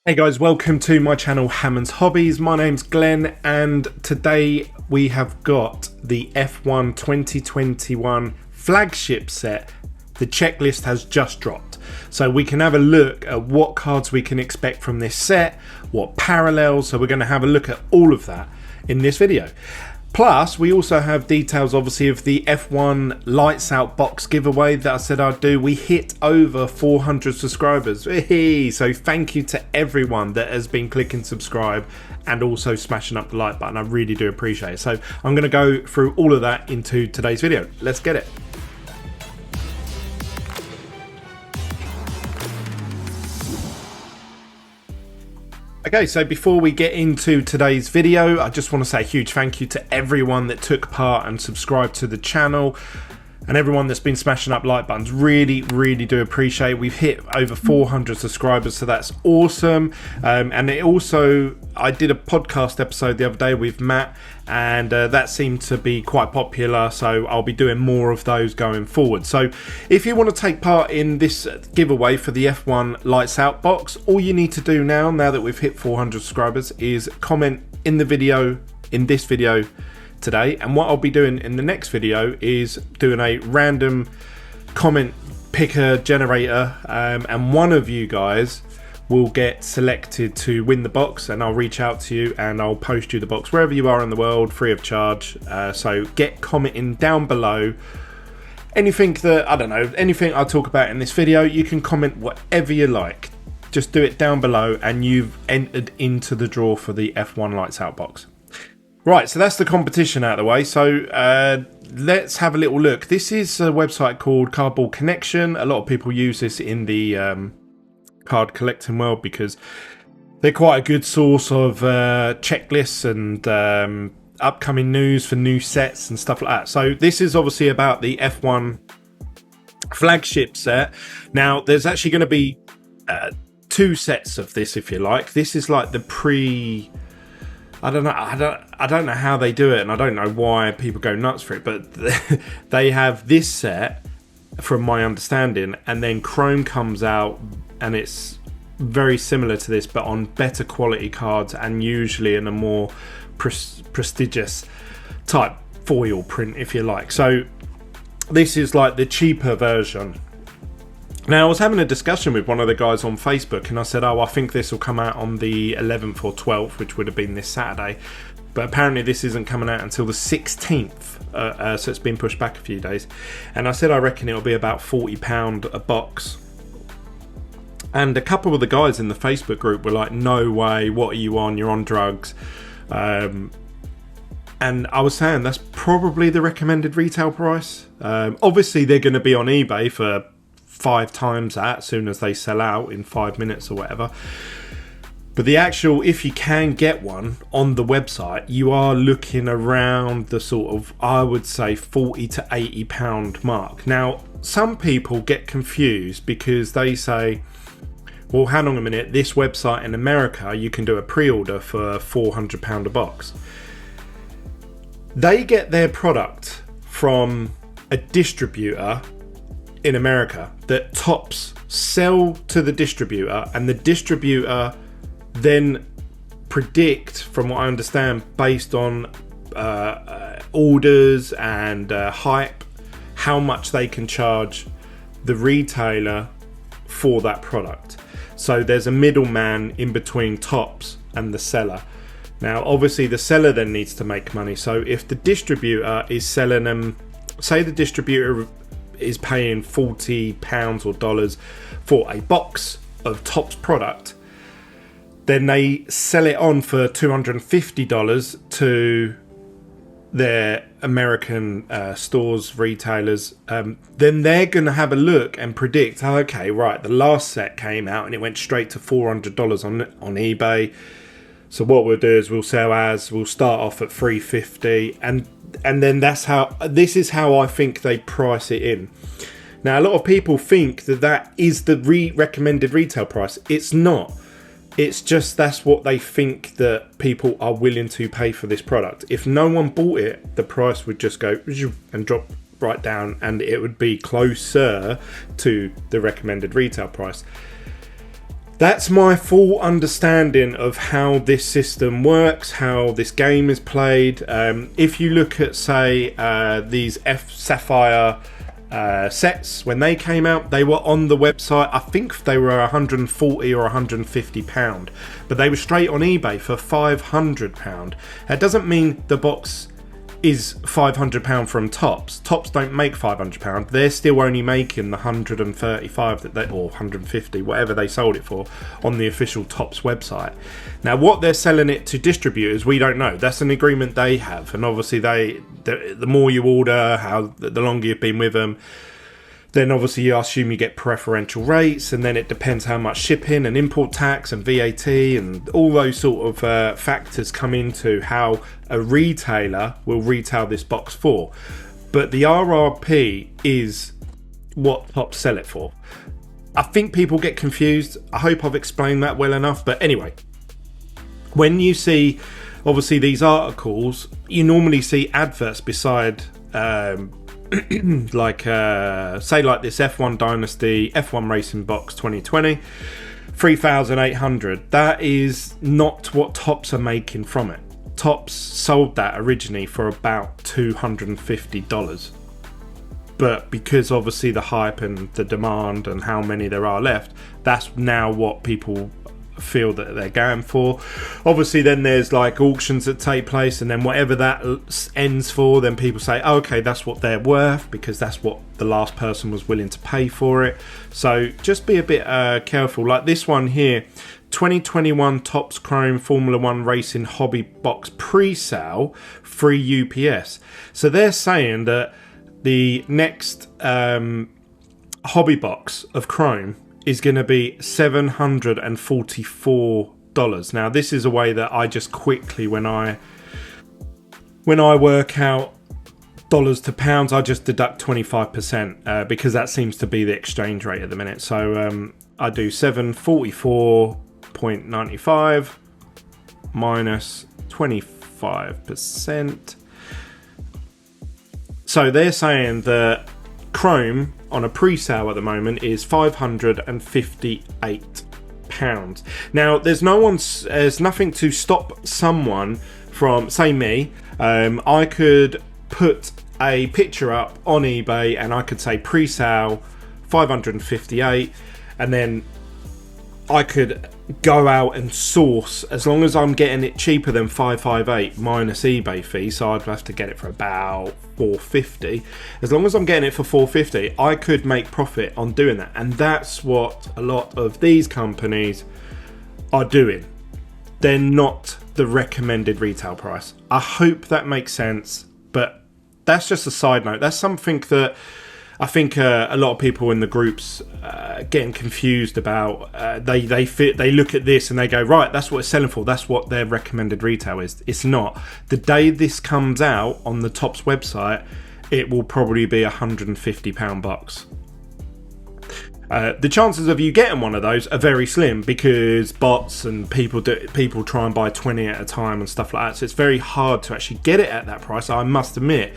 Hey guys, welcome to my channel Hammond's Hobbies. My name's Glenn and today we have got the F1 2021 Flagship set. The checklist has just dropped, so we can have a look at what cards we can expect from this set, what parallels, so we're going to have a look at all of that in this video. Plus, we also have details, obviously, of the F1 Lights Out box giveaway that I said I'd do. We hit over 400 subscribers. So thank you to everyone that has been clicking subscribe and also smashing up the like button. I really do appreciate it. So I'm going to go through all of that into today's video. Let's get it. Okay, so before we get into today's video, I just want to say a huge thank you to everyone that took part and subscribed to the channel, and everyone that's been smashing up like buttons. Really do appreciate it. We've hit over 400 subscribers, so that's awesome. And it also, I did a podcast episode the other day with Matt, and that seemed to be quite popular, so I'll be doing more of those going forward. So if you want to take part in this giveaway for the F1 Lights Out box, all you need to do now that we've hit 400 subscribers, is comment in the video, in this video today, and what I'll be doing in the next video is doing a random comment picker generator, and one of you guys will get selected to win the box, and I'll reach out to you and I'll post you the box wherever you are in the world, free of charge. So get commenting down below anything that, I don't know, anything I talk about in this video. You can comment whatever you like, just do it down below and you've entered into the draw for the F1 Lights Out box. Right, so that's the competition out of the way. So let's have a little look. This is a website called Cardboard Connection. A lot of people use this in the card collecting world because they're quite a good source of checklists and upcoming news for new sets and stuff like that. So this is obviously about the F1 Flagship set. Now, there's actually going to be two sets of this, if you like. This is like the pre... I don't know how they do it, and I don't know why people go nuts for it, but they have this set, from my understanding, and then Chrome comes out and it's very similar to this but on better quality cards and usually in a more prestigious type foil print, if you like. So this is like the cheaper version. Now, I was having a discussion with one of the guys on Facebook, and I said, I think this will come out on the 11th or 12th, which would have been this Saturday. But apparently this isn't coming out until the 16th, so it's been pushed back a few days. And I said I reckon it'll be about £40 a box. And a couple of the guys in the Facebook group were like, no way, what are you on? You're on drugs. And I was saying that's probably the recommended retail price. Obviously, they're going to be on eBay for 5 times that as soon as they sell out in 5 minutes or whatever. But the actual, if you can get one on the website, you are looking around the sort of, I would say, £40 to £80 mark. Now, some people get confused because they say, well, hang on a minute, this website in America, you can do a pre-order for £400 a box. They get their product from a distributor in America that Topps sell to the distributor, and the distributor then predict, from what I understand, based on orders and hype, how much they can charge the retailer for that product. So there's a middleman in between Topps and the seller. Now, obviously, the seller then needs to make money. So if the distributor is selling them, say the distributor is paying £40 or dollars for a box of Topps product, then they sell it on for $250 to their American stores, retailers. Then they're going to have a look and predict, okay, right, the last set came out and it went straight to $400 on eBay. So what we'll do is we'll start off at $350, and then this is how I think they price it in. Now, a lot of people think that is the recommended retail price. It's not. It's just that's what they think that people are willing to pay for this product. If no one bought it, the price would just go and drop right down, and it would be closer to the recommended retail price. That's my full understanding of how this system works, how this game is played. If you look at, say, these Sapphire sets, when they came out, they were on the website. I think they were 140 or 150 pound, but they were straight on eBay for 500 pound. That doesn't mean the box is 500 pound from Topps. Topps don't make 500 pound. They're still only making the 135 that they, or 150, whatever they sold it for, on the official Topps website. Now, what they're selling it to distributors, we don't know. That's an agreement they have, and obviously the more you order, the longer you've been with them, then obviously you assume you get preferential rates, and then it depends how much shipping and import tax and VAT and all those sort of factors come into how a retailer will retail this box for. But the RRP is what Topps sell it for. I think people get confused. I hope I've explained that well enough. But anyway, when you see obviously these articles, you normally see adverts beside like say like this F1 Dynasty F1 Racing Box 2020, 3,800. That is not what Topps are making from it. Topps sold that originally for about $250, but because obviously the hype and the demand and how many there are left, that's now what people feel that they're going for. Obviously then there's like auctions that take place, and then whatever that ends for, then people say, oh, okay, that's what they're worth, because that's what the last person was willing to pay for it. So just be a bit careful. Like this one here, 2021 Topps Chrome Formula 1 Racing Hobby Box pre-sale, free UPS. So they're saying that the next hobby box of Chrome is going to be $744. Now, this is a way that I just quickly, when I work out dollars to pounds, I just deduct 25% because that seems to be the exchange rate at the minute. So I do 744.95 minus 25%. So they're saying that Chrome on a pre-sale at the moment is £558. Now, there's nothing to stop someone from, say me, I could put a picture up on eBay and I could say pre-sale 558, and then I could go out and source, as long as I'm getting it cheaper than 558 minus eBay fee, so I'd have to get it for about 450. As long as I'm getting it for 450, I could make profit on doing that, and that's what a lot of these companies are doing. They're not the recommended retail price. I hope that makes sense, but that's just a side note. That's something that I think a lot of people in the groups getting confused about. They look at this and they go, right, that's what it's selling for. That's what their recommended retail is. It's not. The day this comes out on the Topps website, it will probably be £150 box. The chances of you getting one of those are very slim, because bots and people try and buy 20 at a time and stuff like that. So it's very hard to actually get it at that price, I must admit.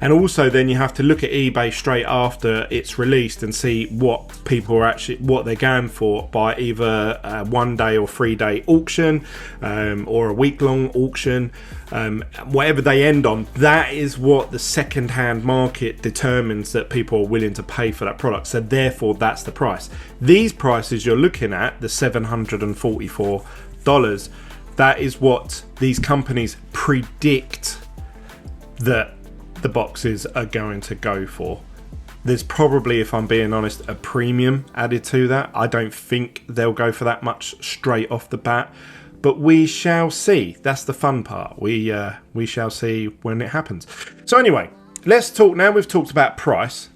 And also then you have to look at eBay straight after it's released and see what people are what they're going for by either a 1 day or 3 day auction, or a week-long auction. Whatever they end on, that is what the second-hand market determines that people are willing to pay for that product. So therefore, that's the price. These prices you're looking at, the $744, that is what these companies predict that the boxes are going to go for. There's probably, if I'm being honest, a premium added to that. I don't think they'll go for that much straight off the bat, but we shall see. That's the fun part. We shall see when it happens. So anyway, let's talk now. We've talked about price.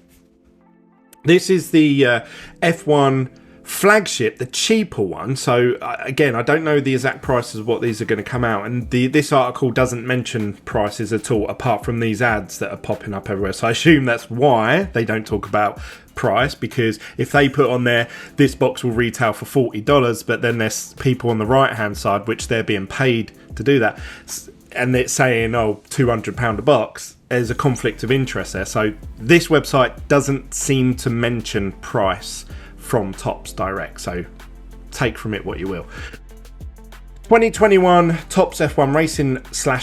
This is the F1 Flagship, the cheaper one. So again, I don't know the exact prices of what these are going to come out, and this article doesn't mention prices at all, apart from these ads that are popping up everywhere. So I assume that's why they don't talk about price, because if they put on there, this box will retail for $40, but then there's people on the right hand side, which they're being paid to do that, and it's saying, oh, £200 a box, there's a conflict of interest there. So this website doesn't seem to mention price from Topps direct. So take from it what you will. 2021 Topps F1 Racing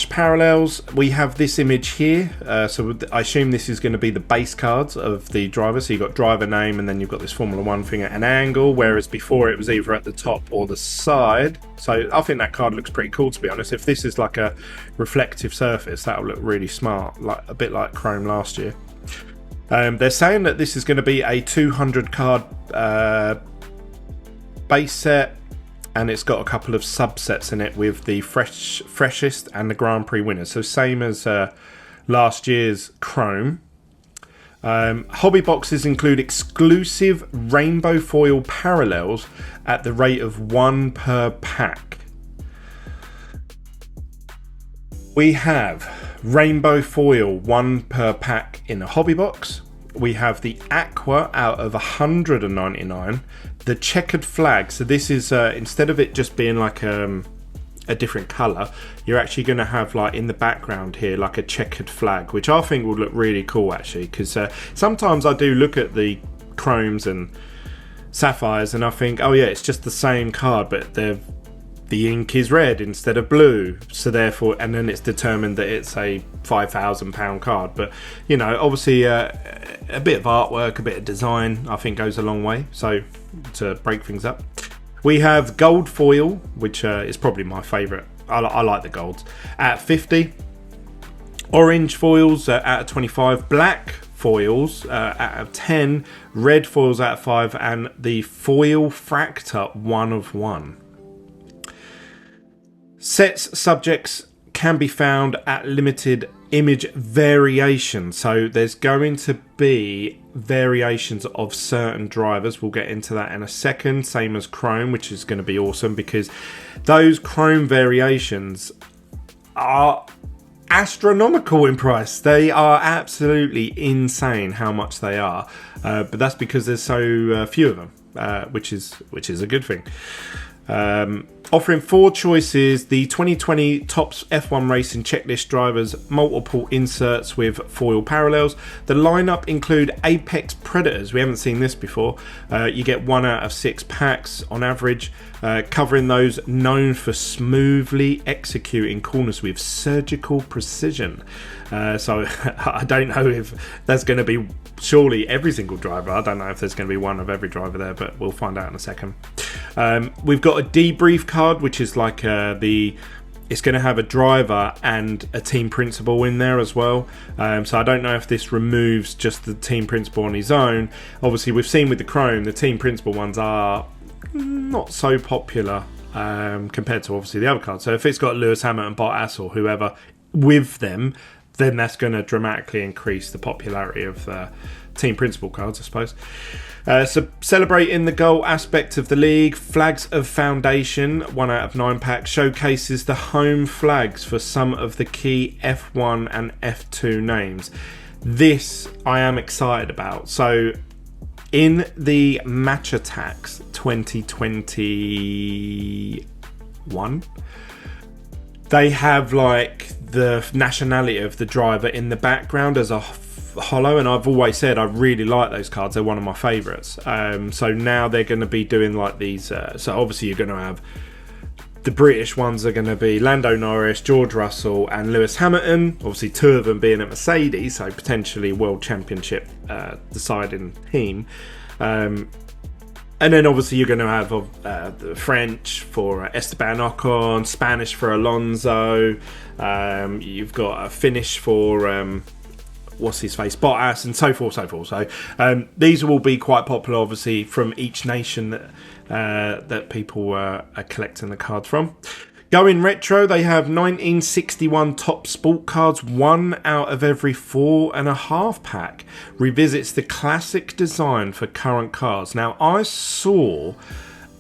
/ Parallels. We have this image here. So I assume this is going to be the base cards of the driver. So you've got driver name, and then you've got this Formula 1 thing at an angle, whereas before it was either at the top or the side. So I think that card looks pretty cool, to be honest. If this is like a reflective surface, that'll look really smart, like a bit like Chrome last year. They're saying that this is going to be a 200 card base set, and it's got a couple of subsets in it with the freshest and the Grand Prix winners. So same as last year's Chrome. Hobby boxes include exclusive rainbow foil parallels at the rate of 1 per pack. We have rainbow foil 1 per pack in a hobby box. We have the aqua out of 199, the checkered flag. So this is instead of it just being like a different color, you're actually going to have like in the background here like a checkered flag, which I think would look really cool actually, because sometimes I do look at the chromes and sapphires and I think, oh yeah, it's just the same card, but the ink is red instead of blue, so therefore, and then it's determined that it's a £5,000 card. But you know, obviously a bit of artwork, a bit of design, I think goes a long way, so to break things up. We have gold foil, which is probably my favourite. I like the golds, at 50. Orange foils out of 25. Black foils out of 10. Red foils out of 5. And the foil fractor 1 of 1. Sets subjects can be found at limited image variation. So there's going to be variations of certain drivers. We'll get into that in a second. Same as Chrome, which is going to be awesome because those Chrome variations are astronomical in price. They are absolutely insane how much they are. But that's because there's so few of them, which is a good thing. Offering 4 choices, the 2020 Topps F1 Racing checklist drivers, multiple inserts with foil parallels. The lineup include Apex Predators. We haven't seen this before. You get 1 out of 6 packs on average, covering those known for smoothly executing corners with surgical precision. So I don't know if that's going to be surely every single driver. I don't know if there's going to be one of every driver there, but we'll find out in a second. We've got a debrief card, which is like it's going to have a driver and a team principal in there as well. So I don't know if this removes just the team principal on his own. Obviously, we've seen with the Chrome, the team principal ones are not so popular compared to obviously the other cards. So if it's got Lewis Hamilton, Bottas or whoever with them, then that's going to dramatically increase the popularity of team principal cards, I suppose. So celebrating the goal aspect of the league, Flags of Foundation, 1 out of 9 packs, showcases the home flags for some of the key F1 and F2 names. This I am excited about. So in the Match Attacks 2021, they have like the nationality of the driver in the background as a holo, and I've always said I really like those cards. They're one of my favourites. So now they're going to be doing like these. So obviously you're going to have the British ones are going to be Lando Norris, George Russell, and Lewis Hamilton. Obviously 2 of them being at Mercedes, so potentially World Championship deciding team. And then obviously you're going to have the French for Esteban Ocon, Spanish for Alonso. You've got a Finnish for what's his face, Bottas, and so forth, so forth. So these will be quite popular, obviously, from each nation that people are collecting the cards from. Going retro, they have 1961 Top Sport cards, 1 out of every 4.5 pack. Revisits the classic design for current cars. Now, I saw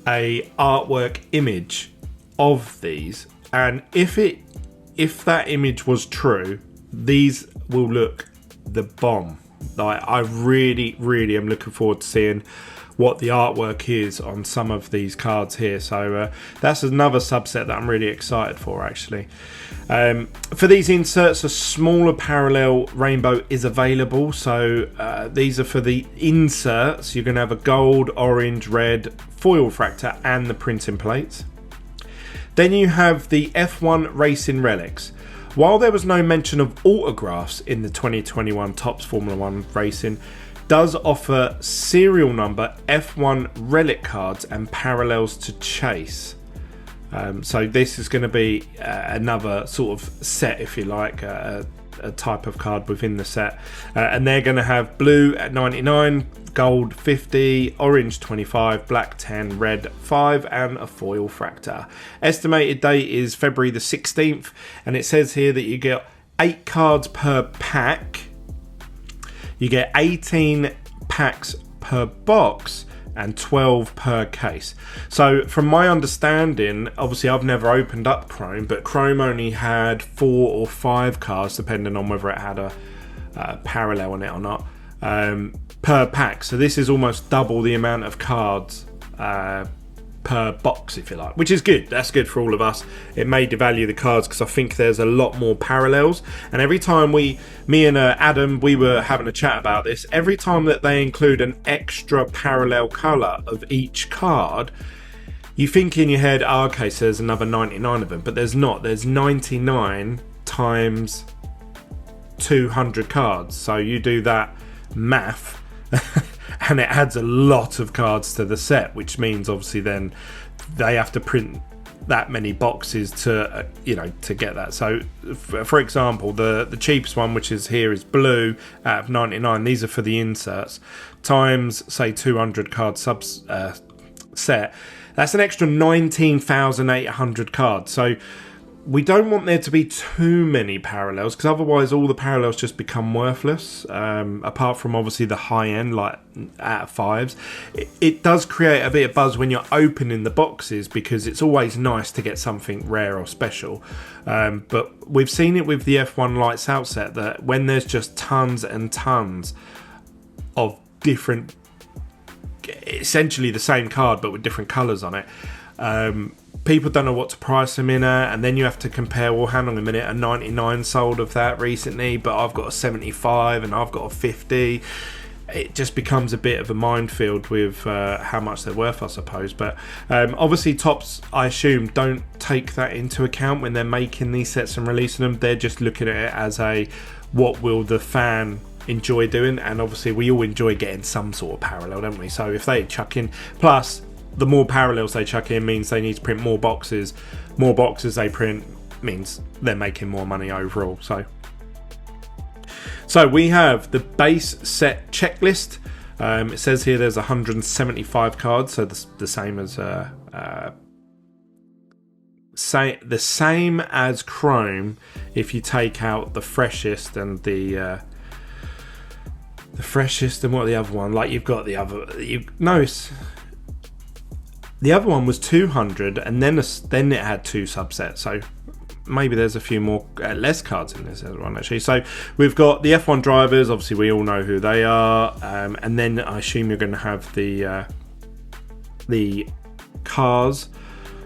a artwork image of these, and if that image was true, these will look the bomb. Like, I really am looking forward to seeing what the artwork is on some of these cards here. So that's another subset that I'm really excited for, actually. For these inserts, a smaller parallel rainbow is available. So these are for the inserts. You're going to have a gold, orange, red foil fractor and the printing plates. Then you have the F1 Racing Relics. While there was no mention of autographs in the 2021 Topps Formula 1 Racing, does offer serial number F1 relic cards and parallels to chase. So this is going to be another sort of set, if you like, a type of card within the set. And they're going to have blue at 99, gold 50, orange 25, black 10, red 5 and a foil fractor. Estimated date is February the 16th, and it says here that you get 8 cards per pack. You get 18 packs per box and 12 per case. So from my understanding, obviously I've never opened up Chrome, but Chrome only had 4 or 5 cards, depending on whether it had a parallel on it or not, per pack. So this is almost double the amount of cards per box, if you like, which is good. That's good for all of us. It may devalue the cards because I think there's a lot more parallels, and every time me and Adam, we were having a chat about this, every time that they include an extra parallel color of each card, you think in your head, oh, okay, so there's another 99 of them, but there's not. There's 99 times 200 cards, so you do that math and it adds a lot of cards to the set, which means obviously then they have to print that many boxes to to get that. So for example, the cheapest one, which is here, is blue out of 99. These are for the inserts, times say 200 card subs set. That's an extra 19,800 cards. So we don't want there to be too many parallels, because otherwise all the parallels just become worthless, apart from obviously the high end, like out of 5s. It does create a bit of buzz when you're opening the boxes, because it's always nice to get something rare or special. But we've seen it with the F1 Lights Out set, that when there's just tons and tons of different, essentially the same card but with different colours on it, people don't know what to price them in at, and then you have to compare, well, hang on a minute, a 99 sold of that recently, but I've got a 75 and I've got a 50. It just becomes a bit of a minefield with how much they're worth, I suppose. But obviously Topps, I assume, don't take that into account when they're making these sets and releasing them. They're just looking at it as a, what will the fan enjoy doing? And obviously we all enjoy getting some sort of parallel, don't we? So if they chuck in, plus the more parallels they chuck in means they need to print more boxes. More boxes they print means they're making more money overall. So we have the base set checklist. It says here there's 175 cards, so the same as the same as Chrome. If you take out the freshest and the freshest and what the other one, like you've got the other, the other one was 200, and then it had 2 subsets. So maybe there's a few more less cards in this one, actually. So we've got the F1 drivers. Obviously, we all know who they are, and then I assume you're going to have the cars.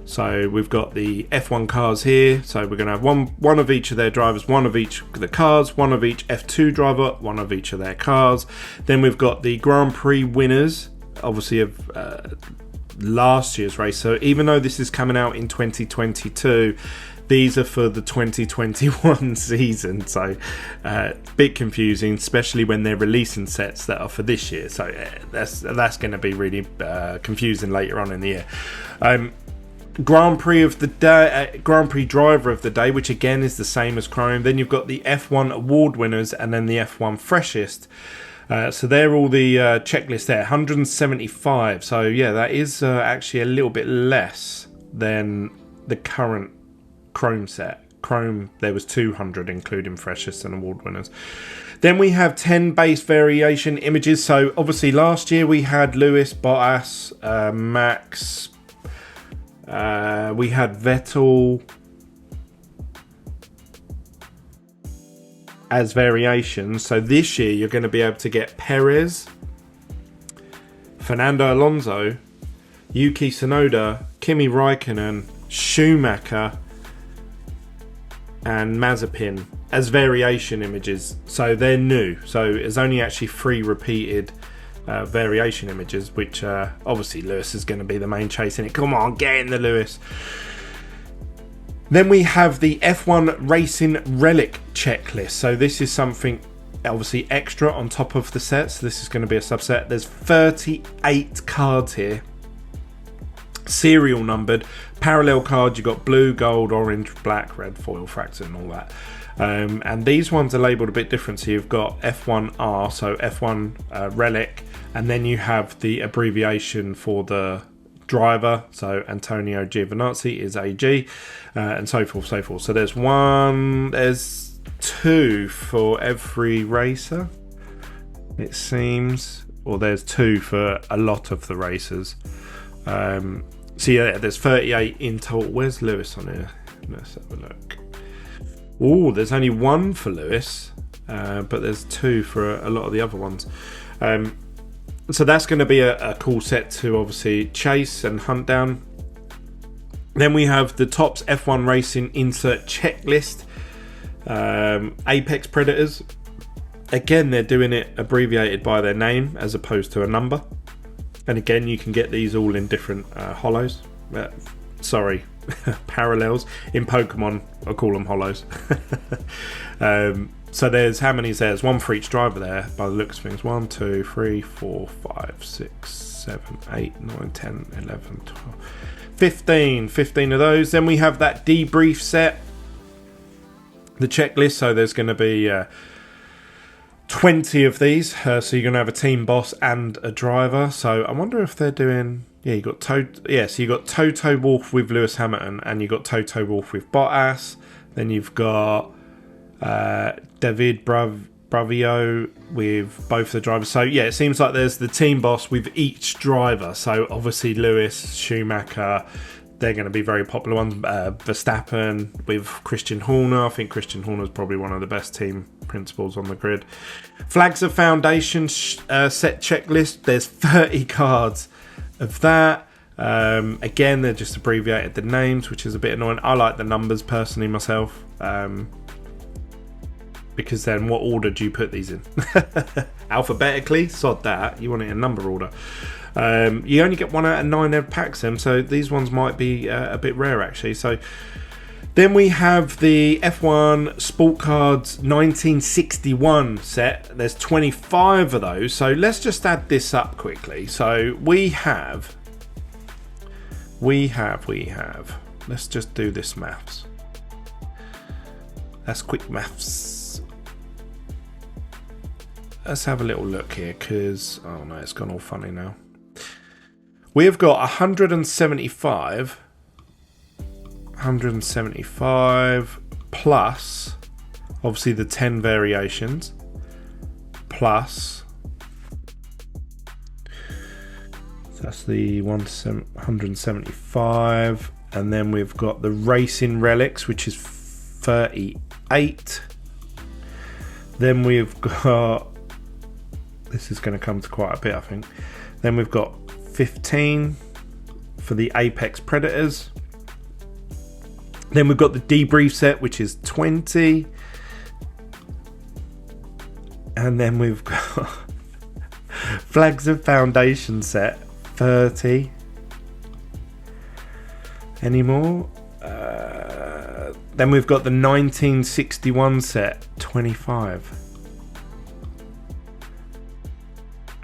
So we've got the F1 cars here. So we're going to have one of each of their drivers, one of each of the cars, one of each F2 driver, one of each of their cars. Then we've got the Grand Prix winners, obviously of last year's race. So even though this is coming out in 2022, these are for the 2021 season. So a bit confusing, especially when they're releasing sets that are for this year. So that's going to be really confusing later on in the year. Grand Prix of the day, Grand Prix driver of the day, which again is the same as Chrome. Then you've got the F1 award winners, and then the F1 freshest. So they're all the checklist there, 175. So yeah, that is actually a little bit less than the current Chrome set. Chrome, there was 200, including freshest and award winners. Then we have 10 base variation images. So obviously last year we had Lewis, Bottas, Max, we had Vettel. as variations. So this year you're going to be able to get Perez, Fernando Alonso, Yuki Tsunoda, Kimi Raikkonen, Schumacher and Mazepin as variation images. So they're new. So there's only actually 3 repeated variation images, which obviously Lewis is going to be the main chase in it. Come on, get in the Lewis. Then we have the F1 Racing Relic checklist. So this is something obviously extra on top of the set. So this is going to be a subset. There's 38 cards here, serial numbered, parallel cards. You've got blue, gold, orange, black, red, foil, fractal and all that. And these ones are labelled a bit different. So you've got F1R, so F1 Relic, and then you have the abbreviation for the driver. So Antonio Giovinazzi is AG, and so forth, so forth. So there's 2 for every racer, it seems, or there's 2 for a lot of the racers. So yeah, there's 38 in total. Where's Lewis on here? Let's have a look. Oh, there's only 1 for Lewis, but there's 2 for a lot of the other ones. So that's going to be a cool set to obviously chase and hunt down. Then we have the Topps F1 Racing Insert Checklist. Apex Predators. Again, they're doing it abbreviated by their name as opposed to a number. And again, you can get these all in different hollows. Parallels. In Pokemon, I call them hollows. So there's how many is there? There's 1 for each driver there by the looks of things. 1, 2, 3, 4, 5, 6, 7, 8, 9, 10, 11, 12, 15 of those. Then we have that debrief set, the checklist. So there's going to be 20 of these. So you're going to have a team boss and a driver. So I wonder if they're doing... Yeah, you got so you got Toto Wolff with Lewis Hamilton, and you got Toto Wolff with Bottas. Then you've got David Bravio with both the drivers. So yeah, it seems like there's the team boss with each driver. So obviously Lewis, Schumacher, they're going to be very popular ones. Verstappen with Christian Horner. I think Christian Horner is probably one of the best team principals on the grid. Flags of Foundation set checklist. There's 30 cards of that. Again, they're just abbreviated the names, which is a bit annoying. I like the numbers personally myself, because then what order do you put these in? Alphabetically? Sod that. You want it in number order. You only get 1 out of 9 packs them, so these ones might be a bit rare actually. So then we have the F1 Sport Cards 1961 set. There's 25 of those. So let's just add this up quickly. So we have. Let's just do this maths. That's quick maths. Let's have a little look here, because oh no, it's gone all funny now. We have got 175 plus obviously the 10 variations plus, so that's the 175, and then we've got the Racing Relics, which is 38. Then we've got, this is going to come to quite a bit I think. Then we've got 15 for the Apex Predators. Then we've got the debrief set, which is 20. And then we've got Flags of Foundation set, 30. Any more? Then we've got the 1961 set, 25.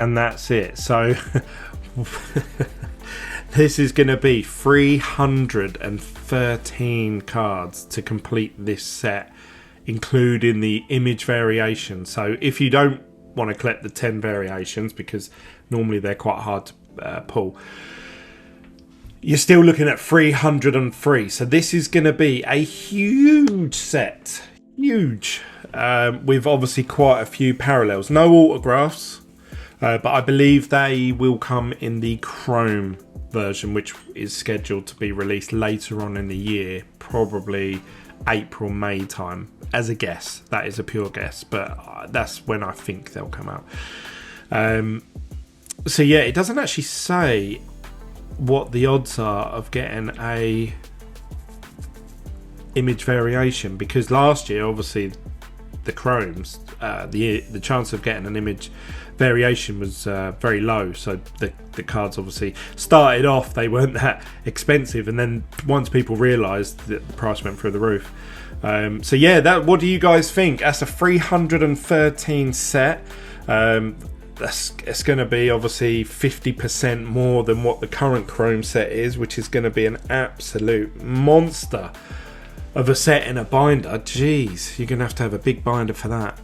And that's it. So this is going to be 313 cards to complete this set, including the image variation. So if you don't want to collect the 10 variations, because normally they're quite hard to pull, you're still looking at 303. So this is going to be a huge set. Huge. With obviously quite a few parallels. No autographs. But I believe they will come in the Chrome version, which is scheduled to be released later on in the year, probably April, May time, as a guess. That is a pure guess, but that's when I think they'll come out. So yeah, it doesn't actually say what the odds are of getting a image variation, because last year obviously the chromes, the chance of getting an image variation was very low, so the cards obviously started off, they weren't that expensive, and then once people realized that the price went through the roof. So yeah, what do you guys think? That's a 313 set. It's going to be obviously 50% more than what the current chrome set is, which is going to be an absolute monster of a set in a binder. Jeez, you're going to have a big binder for that,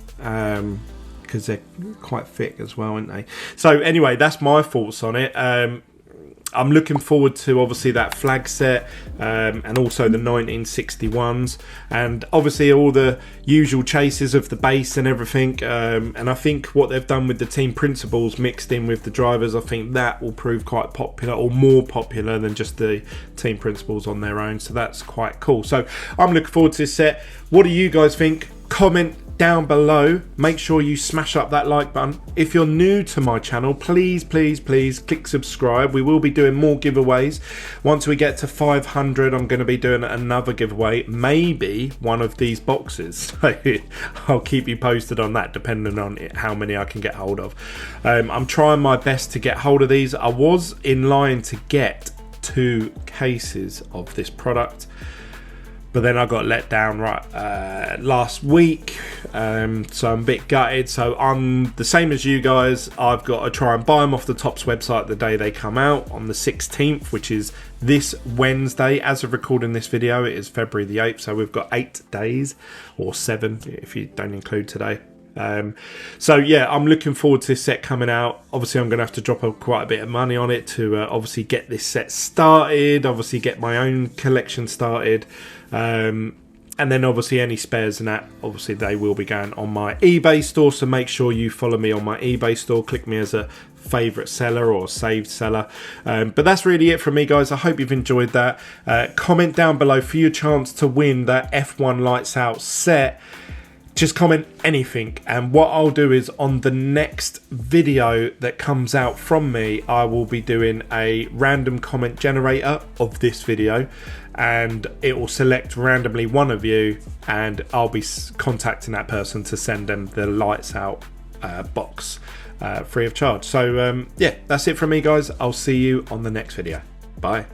because they're quite thick as well, aren't they? So anyway, that's my thoughts on it. I'm looking forward to obviously that flag set, and also the 1961s, and obviously all the usual chases of the base and everything. And I think what they've done with the team principals mixed in with the drivers, I think that will prove quite popular, or more popular than just the team principals on their own. So that's quite cool. So I'm looking forward to this set. What do you guys think? Comment down below. Make sure you smash up that like button. If you're new to my channel, please click subscribe. We will be doing more giveaways. Once we get to 500, I'm going to be doing another giveaway, maybe one of these boxes. I'll keep you posted on that, depending on how many I can get hold of. I'm trying my best to get hold of these. I was in line to get 2 cases of this product, but then I got let down last week, so I'm a bit gutted. So I'm the same as you guys. I've got to try and buy them off the Topps website the day they come out on the 16th, which is this Wednesday. As of recording this video, it is February the 8th, so we've got 8 days, or 7 if you don't include today. So yeah, I'm looking forward to this set coming out. Obviously I'm going to have to drop quite a bit of money on it to obviously get this set started, obviously get my own collection started, and then obviously any spares and that, obviously they will be going on my eBay store, so make sure you follow me on my eBay store, click me as a favorite seller or saved seller. But that's really it from me, guys. I hope you've enjoyed that. Comment down below for your chance to win that F1 Lights Out set. Just comment anything, and what I'll do is on the next video that comes out from me, I will be doing a random comment generator of this video, and it will select randomly one of you, and I'll be contacting that person to send them the Lights Out box free of charge. So yeah, that's it from me, guys. I'll see you on the next video. Bye.